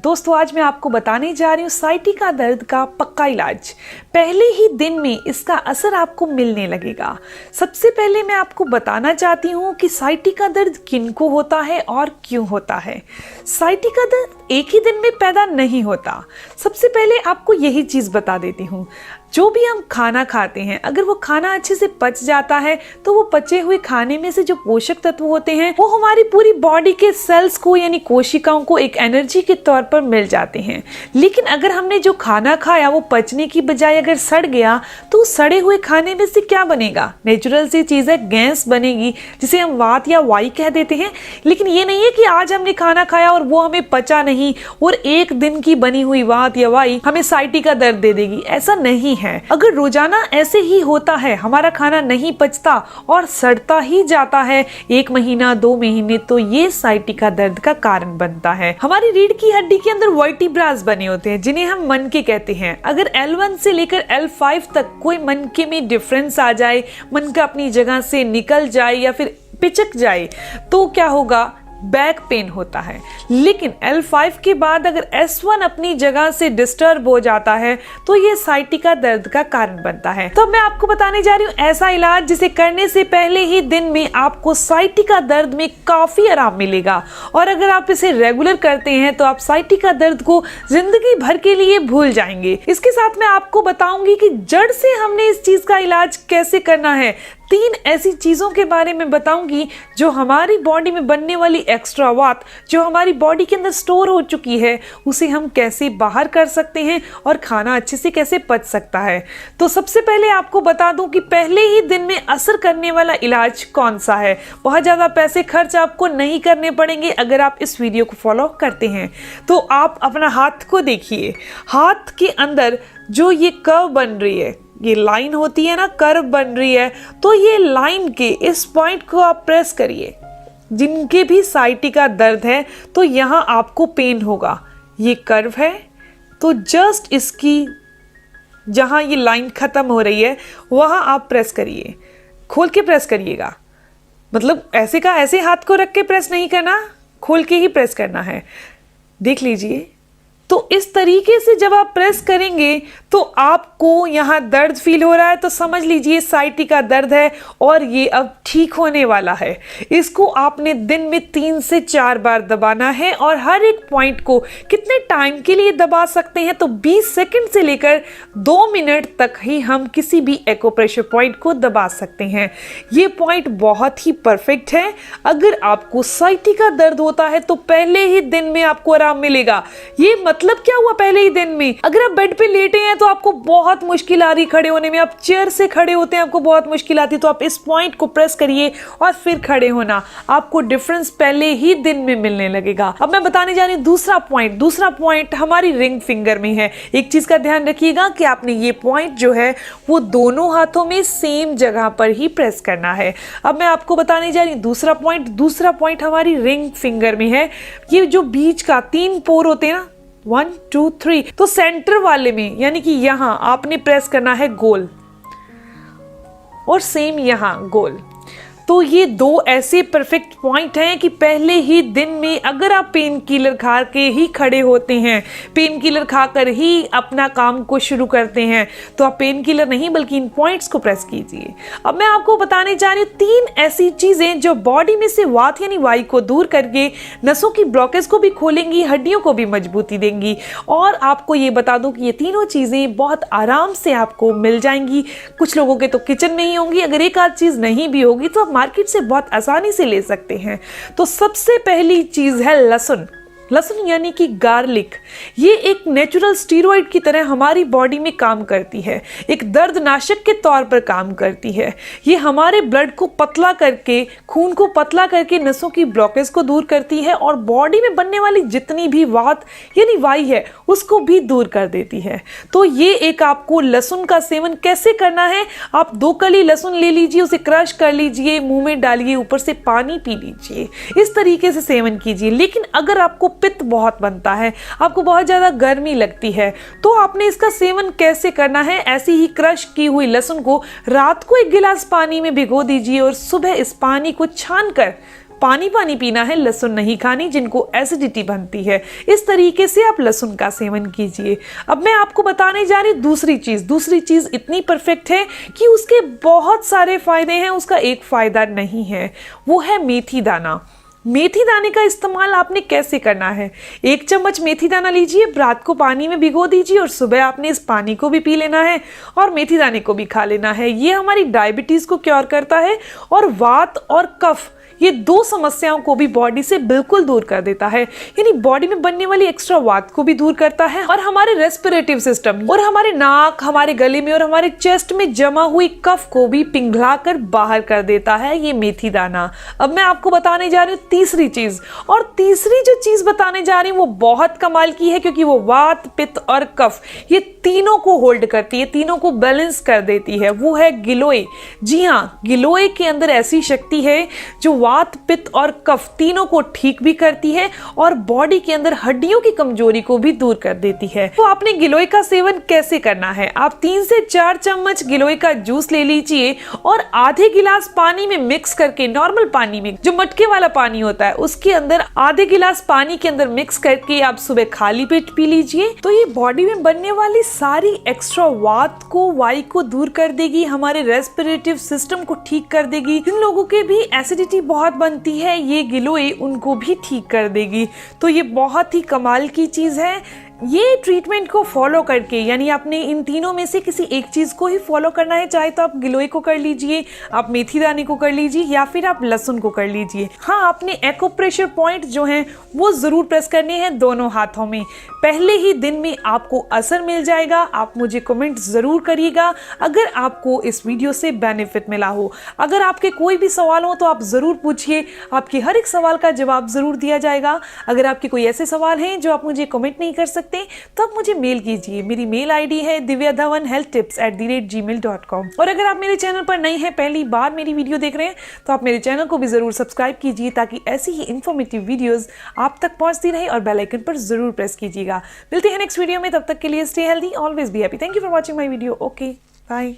दोस्तों आज मैं आपको बताने जा रही हूँ साइटिका दर्द का पक्का इलाज। पहले ही दिन में इसका असर आपको मिलने लगेगा। सबसे पहले मैं आपको बताना चाहती हूँ कि साइटिका दर्द किनको होता है और क्यों होता है। साइटिका दर्द एक ही दिन में पैदा नहीं होता। सबसे पहले आपको यही चीज़ बता देती हूँ, जो भी हम खाना खाते हैं अगर वो खाना अच्छे से पच जाता है तो वो पचे हुए खाने में से जो पोषक तत्व होते हैं वो हमारी पूरी बॉडी के सेल्स को यानी कोशिकाओं को एक एनर्जी के तौर पर मिल जाते हैं। लेकिन अगर हमने जो खाना खाया वो पचने की बजाय अगर सड़ गया तो सड़े हुए खाने में से क्या बनेगा? नेचुरल सी चीज़ है, गैस बनेगी जिसे हम वात या वाई कह देते हैं। लेकिन ये नहीं है कि आज हमने खाना खाया और वो हमें पचा नहीं और एक दिन की बनी हुई वात या वाई हमें साइटिका दर्द दे देगी, ऐसा नहीं है। अगर रोजाना ऐसे ही होता है, हमारा खाना नहीं पचता और सड़ता ही जाता है 1 महीना 2 महीने, तो ये साइटिका दर्द का कारण बनता है। हमारी रीढ़ की हड्डी के अंदर वर्टिब्रास बने होते हैं जिन्हें हम मनके कहते हैं। अगर L1 से लेकर L5 तक कोई मनके में डिफरेंस आ जाए, मनका अपनी जगह से निकल जाए या फिर पिचक जाए तो क्या होगा? बैक पेन होता है। लेकिन L5 के बाद अगर S1 अपनी जगह से डिस्टर्ब हो जाता है तो ये साइटिका दर्द का कारण बनता है। तो मैं आपको बताने जा रही हूँ ऐसा इलाज जिसे करने से पहले ही दिन में आपको साइटिका दर्द में काफी आराम मिलेगा। और अगर आप इसे रेगुलर करते हैं तो आप साइटिका दर्द को जिंदगी भर के लिए भूल जाएंगे। इसके साथ मैं आपको बताऊंगी कि जड़ से हमने इस चीज का इलाज कैसे करना है। 3 ऐसी चीजों के बारे में बताऊंगी जो हमारी बॉडी में बनने वाली एक्स्ट्रा वात जो हमारी बॉडी के अंदर स्टोर हो चुकी है उसे हम कैसे बाहर कर सकते हैं और खाना अच्छे से कैसे पच सकता है। तो सबसे पहले आपको बता दूं कि पहले ही दिन में असर करने वाला इलाज कौन सा है। बहुत ज्यादा पैसे खर्च आपको नहीं करने पड़ेंगे अगर आप इस वीडियो को फॉलो करते हैं। तो आप अपना हाथ को देखिए, हाथ के अंदर जो ये कर्व बन रही है, ये लाइन होती है ना, कर्व बन रही है, तो ये लाइन के इस पॉइंट को आप प्रेस करिए। जिनके भी साइटिका दर्द है तो यहाँ आपको पेन होगा। ये कर्व है तो जस्ट इसकी जहाँ ये लाइन खत्म हो रही है वहाँ आप प्रेस करिए। खोल के प्रेस करिएगा, मतलब ऐसे का ऐसे हाथ को रख के प्रेस नहीं करना, खोल के ही प्रेस करना है। देख लीजिए, तो इस तरीके से जब आप प्रेस करेंगे तो आपको यहाँ दर्द फील हो रहा है तो समझ लीजिए साइटिका दर्द है और ये अब ठीक होने वाला है। इसको आपने दिन में 3 से 4 बार दबाना है और हर एक पॉइंट को कितने टाइम के लिए दबा सकते हैं तो 20 सेकंड से लेकर 2 मिनट तक ही हम किसी भी एक्यूप्रेशर पॉइंट को दबा सकते हैं। ये पॉइंट बहुत ही परफेक्ट है। अगर आपको साइटिका दर्द होता है तो पहले ही दिन में आपको आराम मिलेगा। ये मतलब क्या हुआ? पहले ही दिन में अगर आप बेड पे लेटे हैं तो आपको बहुत मुश्किल आ रही खड़े होने में, आप चेयर से खड़े होते हैं आपको बहुत मुश्किल आती है, तो आप इस पॉइंट को प्रेस करिए और फिर खड़े होना, आपको डिफरेंस पहले ही दिन में मिलने लगेगा। अब मैं बताने जा रही हूँ दूसरा पॉइंट हमारी रिंग फिंगर में है। एक चीज का ध्यान रखिएगा कि आपने ये पॉइंट जो है वो दोनों हाथों में सेम जगह पर ही प्रेस करना है। अब मैं आपको बताने जा रही हूँ दूसरा पॉइंट हमारी रिंग फिंगर में है। ये जो बीच का 3 पोर होते हैं ना, 1 2 3, तो सेंटर वाले में यानी कि यहां आपने प्रेस करना है गोल और सेम यहां गोल। तो ये 2 ऐसे परफेक्ट पॉइंट हैं कि पहले ही दिन में अगर आप पेन किलर खा के ही खड़े होते हैं, पेन किलर खाकर ही अपना काम को शुरू करते हैं, तो आप पेन किलर नहीं बल्कि इन पॉइंट्स को प्रेस कीजिए। अब मैं आपको बताने जा रही हूँ 3 ऐसी चीजें जो बॉडी में से वात यानी वाई को दूर करके नसों की ब्लॉकेज को भी खोलेंगी, हड्डियों को भी मजबूती देंगी। और आपको ये बता दूं कि ये तीनों चीजें बहुत आराम से आपको मिल जाएंगी। कुछ लोगों के तो किचन में ही होंगी, अगर एक आध चीज नहीं भी होगी तो मार्केट से बहुत आसानी से ले सकते हैं। तो सबसे पहली चीज है लहसुन यानी कि गार्लिक। ये एक नेचुरल स्टीरॉइड की तरह हमारी बॉडी में काम करती है, एक दर्दनाशक के तौर पर काम करती है। ये हमारे ब्लड को पतला करके, खून को पतला करके नसों की ब्लॉकेज को दूर करती है और बॉडी में बनने वाली जितनी भी वात यानी वाई है उसको भी दूर कर देती है। तो ये एक आपको लहसुन का सेवन कैसे करना है, आप 2 कली लहसुन ले लीजिए, उसे क्रश कर लीजिए, मुंह में डालिए, ऊपर से पानी पी लीजिए, इस तरीके से सेवन कीजिए। लेकिन अगर आपको पित्त बहुत बनता है, आपको बहुत ज्यादा गर्मी लगती है, तो आपने इसका सेवन कैसे करना है? ऐसी ही क्रश की हुई लहसुन को रात को 1 गिलास पानी में भिगो दीजिए और सुबह इस पानी को छानकर पानी पानी पीना है, लहसुन नहीं खानी जिनको एसिडिटी बनती है। इस तरीके से आप लहसुन का सेवन कीजिए। अब मैं आपको बताने जा रही हूँ दूसरी चीज इतनी परफेक्ट है कि उसके बहुत सारे फायदे हैं, उसका एक फायदा नहीं है, वो है मेथी दाना। मेथी दाने का इस्तेमाल आपने कैसे करना है? 1 चम्मच मेथी दाना लीजिए, रात को पानी में भिगो दीजिए और सुबह आपने इस पानी को भी पी लेना है और मेथी दाने को भी खा लेना है। ये हमारी डायबिटीज को क्योर करता है और वात और कफ, ये 2 समस्याओं को भी बॉडी से बिल्कुल दूर कर देता है। यानी बॉडी में बनने वाली एक्स्ट्रा वात को भी दूर करता है और हमारे रेस्पिरेटिव सिस्टम और हमारे नाक, हमारे गले में और हमारे चेस्ट में जमा हुई कफ को भी पिघलाकर बाहर कर देता है ये मेथी दाना। अब मैं आपको बताने जा रही हूँ तीसरी चीज, और तीसरी जो चीज बताने जा रही हूँ वो बहुत कमाल की है, क्योंकि वो वात, पित्त और कफ ये तीनों को होल्ड करती है, तीनों को बैलेंस कर देती है। वो है गिलोय। जी हाँ, गिलोय के अंदर ऐसी शक्ति है जो वात, पित्त और कफ तीनों को ठीक भी करती है और बॉडी के अंदर हड्डियों की कमजोरी को भी दूर कर देती है। तो आपने गिलोय का सेवन कैसे करना है? आप 3 से 4 चम्मच गिलोय का जूस ले लीजिए और आधे गिलास पानी में मिक्स करके, नॉर्मल पानी में, जो मटके वाला पानी होता है उसके अंदर आधे गिलास पानी के अंदर मिक्स करके आप सुबह खाली पेट पी लीजिए। तो ये बॉडी में बनने वाली सारी एक्स्ट्रा वात को, वायु को दूर कर देगी, हमारे रेस्पिरेटिव सिस्टम को ठीक कर देगी। जिन लोगों के भी एसिडिटी बहुत बनती है, ये गिलोय उनको भी ठीक कर देगी। तो ये बहुत ही कमाल की चीज है। ये ट्रीटमेंट को फॉलो करके, यानी आपने इन तीनों में से किसी एक चीज को ही फॉलो करना है, चाहे तो आप गिलोय को कर लीजिए, आप मेथी दाने को कर लीजिए या फिर आप लहसुन को कर लीजिए। हाँ, आपने एक्यूप्रेशर पॉइंट जो हैं वो जरूर प्रेस करने हैं दोनों हाथों में। पहले ही दिन में आपको असर मिल जाएगा। आप मुझे कमेंट जरूर करिएगा अगर आपको इस वीडियो से बेनिफिट मिला हो। अगर आपके कोई भी सवाल हो तो आप जरूर पूछिए, आपके हर एक सवाल का जवाब जरूर दिया जाएगा। अगर आपके कोई ऐसे सवाल हैं जो आप मुझे कमेंट नहीं कर सकते तो आप मुझे मेल कीजिए। मेरी मेल आईडी है divyadhawanhealthtips@gmail.com। और अगर आप मेरे चैनल पर नए हैं, पहली बार मेरी वीडियो देख रहे हैं, तो आप मेरे चैनल को भी जरूर सब्सक्राइब कीजिए ताकि ऐसी ही इंफॉर्मेटिव वीडियोस आप तक पहुंचती रहे और बेल आइकन पर जरूर प्रेस कीजिएगा। मिलते हैं नेक्स्ट वीडियो में, तब तक के लिए stay healthy, always be happy. Thank you for watching my video. Okay, bye.